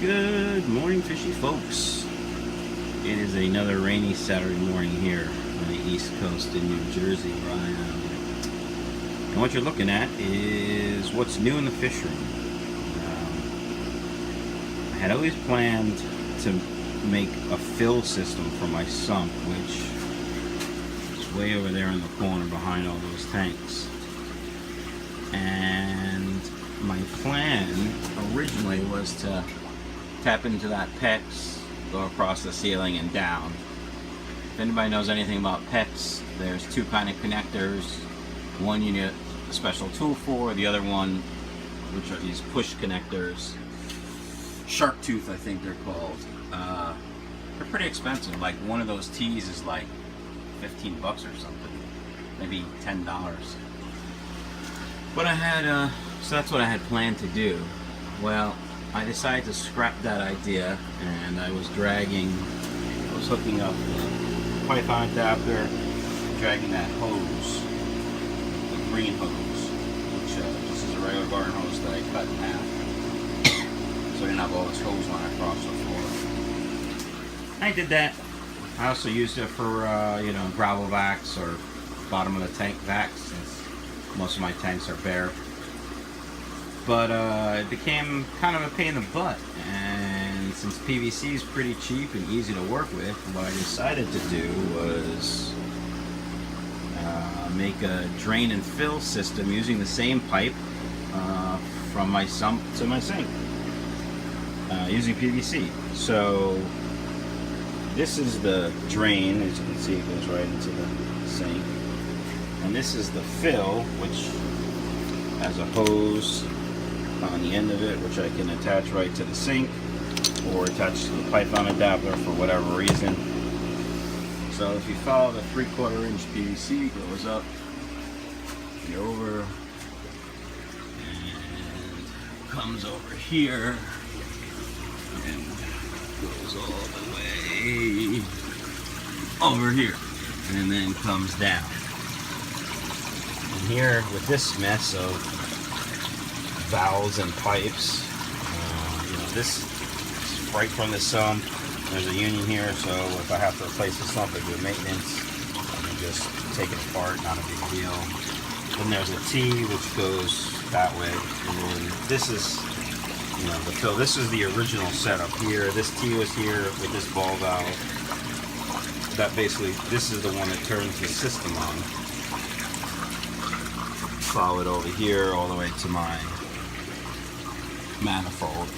Good morning, fishy folks. It is another rainy Saturday morning here on the East Coast in New Jersey, where I am. And what you're looking at is what's new in the fish room. I had always planned to make a fill system for my sump, which is way over there in the corner behind all those tanks. And my plan originally was to tap into that PEX, go across the ceiling and down. If anybody knows anything about PEX, there's two kind of connectors. One you need a special tool for, the other one, which are these push connectors. Shark tooth, I think they're called. They're pretty expensive. Like one of those tees is like 15 bucks or something, maybe $10. But I had, so that's what I had planned to do. Well, I decided to scrap that idea, and I was hooking up the Python adapter, dragging that hose, the green hose, which this is a regular garden hose that I cut in half, so I didn't have all this hose line across the floor. I did that. I also used it for, gravel vacs or bottom of the tank vacs, since most of my tanks are bare. But it became kind of a pain in the butt, and since PVC is pretty cheap and easy to work with, what I decided to do was make a drain and fill system using the same pipe from my sump to my sink, using PVC. So this is the drain, as you can see it goes right into the sink, and this is the fill, which has a hose on the end of it, which I can attach right to the sink or attach to the Python adapter for whatever reason. So if you follow the 3/4 inch PVC, it goes up and over and comes over here and goes all the way over here and then comes down. And here with this mess of valves and pipes, this is right from the sump. There's a union here, so if I have to replace the sump or do maintenance, I can just take it apart, not a big deal. Then there's a T which goes that way, and then this is, the fill. This is the original setup here. This T was here with this ball valve. That basically, this is the one that turns the system on. Follow it over here all the way to my manifold.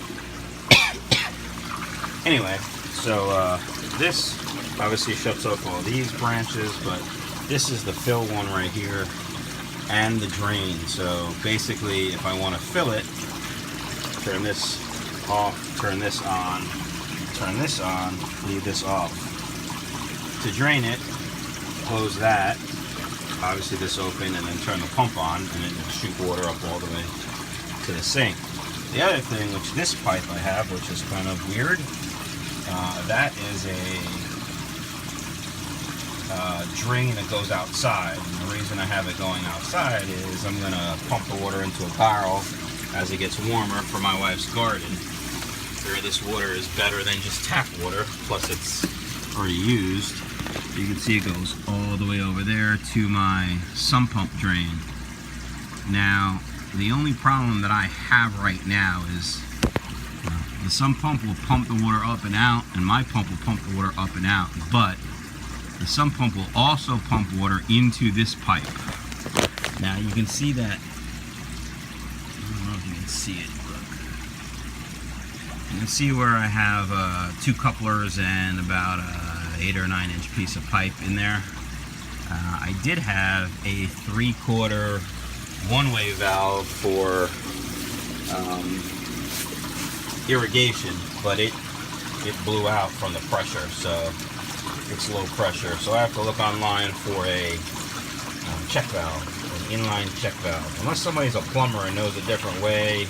Anyway, so this obviously shuts off all these branches, but this is the fill one right here and the drain. So basically, if I want to fill it, turn this off, turn this on, leave this off. To drain it, close that, obviously this open, and then turn the pump on, and it will shoot water up all the way to the sink. The other thing, which this pipe I have, which is kind of weird, that is a drain that goes outside. And the reason I have it going outside is I'm going to pump the water into a barrel as it gets warmer for my wife's garden. Where this water is better than just tap water, plus it's already used. You can see it goes all the way over there to my sump pump drain. Now, the only problem that I have right now is the sump pump will pump the water up and out, and my pump will pump the water up and out, but the sump pump will also pump water into this pipe. Now you can see that, I don't know if you can see it, but you can see where I have 2 couplers and about a 8 or 9 inch piece of pipe in there. I did have a 3/4 one-way valve for irrigation, but it blew out from the pressure, so it's low pressure. So I have to look online for a check valve, an inline check valve, unless somebody's a plumber and knows a different way.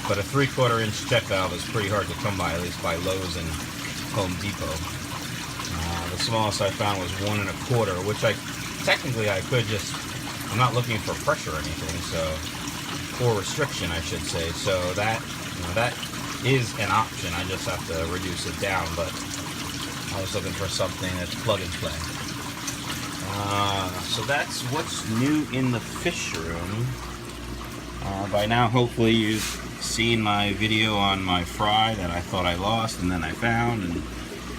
But a 3/4 inch check valve is pretty hard to come by, at least by Lowe's and Home Depot. The smallest I found was 1 1/4, which technically I could just, I'm not looking for pressure or anything, so, or restriction I should say, so that Now that is an option. I just have to reduce it down, but I was looking for something that's plug and play. So that's what's new in the fish room. By now, hopefully you've seen my video on my fry that I thought I lost and then I found. And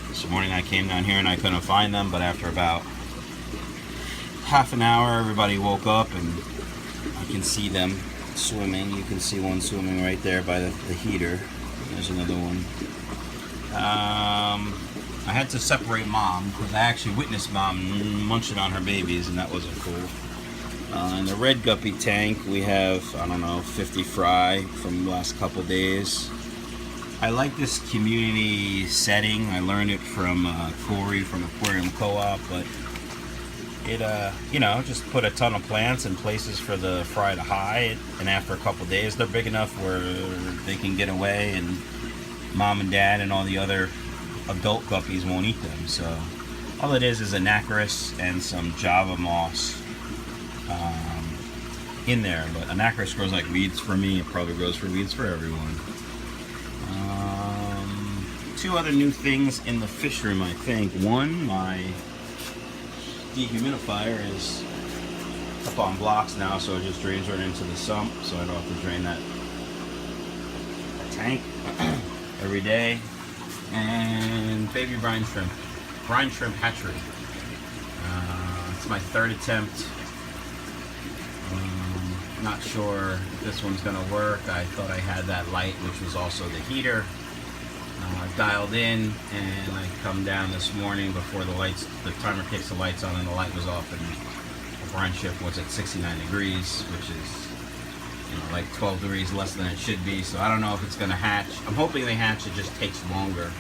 this morning I came down here and I couldn't find them, but after about half an hour, everybody woke up and I can see them swimming. You can see one swimming right there by the heater. There's another one. I had to separate Mom because I actually witnessed Mom munching on her babies, and that wasn't cool. In the red guppy tank, we have, I don't know, 50 fry from the last couple days. I like this community setting. I learned it from Corey from Aquarium Co-op, but it, you know, just put a ton of plants in places for the fry to hide, and after a couple days, they're big enough where they can get away, and Mom and Dad and all the other adult guppies won't eat them. So all it is a Anacharis and some Java moss in there. But Anacharis grows like weeds for me. It probably grows for weeds for everyone. Two other new things in the fish room, I think. One, my dehumidifier is up on blocks now, so it just drains right into the sump, so I don't have to drain that tank every day. And baby brine shrimp hatchery. It's my third attempt. Not sure if this one's gonna work. I thought I had that light, which was also the heater, dialed in, and I come down this morning before the timer kicks the lights on and the light was off, and the brine ship was at 69 degrees, which is, you know, like 12 degrees less than it should be. So I don't know if it's gonna hatch. I'm hoping they hatch. It just takes longer.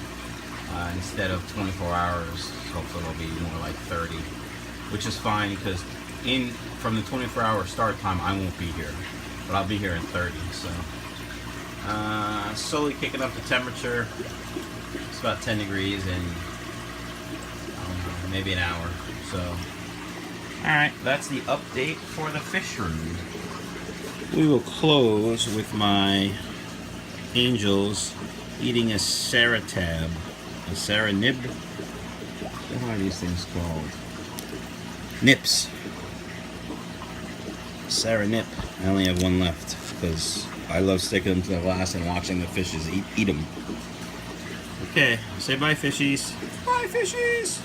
Instead of 24 hours, hopefully it'll be more like 30, which is fine because from the 24-hour start time, I won't be here, but I'll be here in 30. So slowly kicking up the temperature. It's about 10 degrees in, I don't know, maybe an hour. So, all right, that's the update for the fish room. We will close with my angels eating a Saratab. A Saranib? What are these things called? Nips. Saranip. I only have one left because I love sticking them to the glass and watching the fishes eat them. Okay, say bye, fishies. Bye, fishies!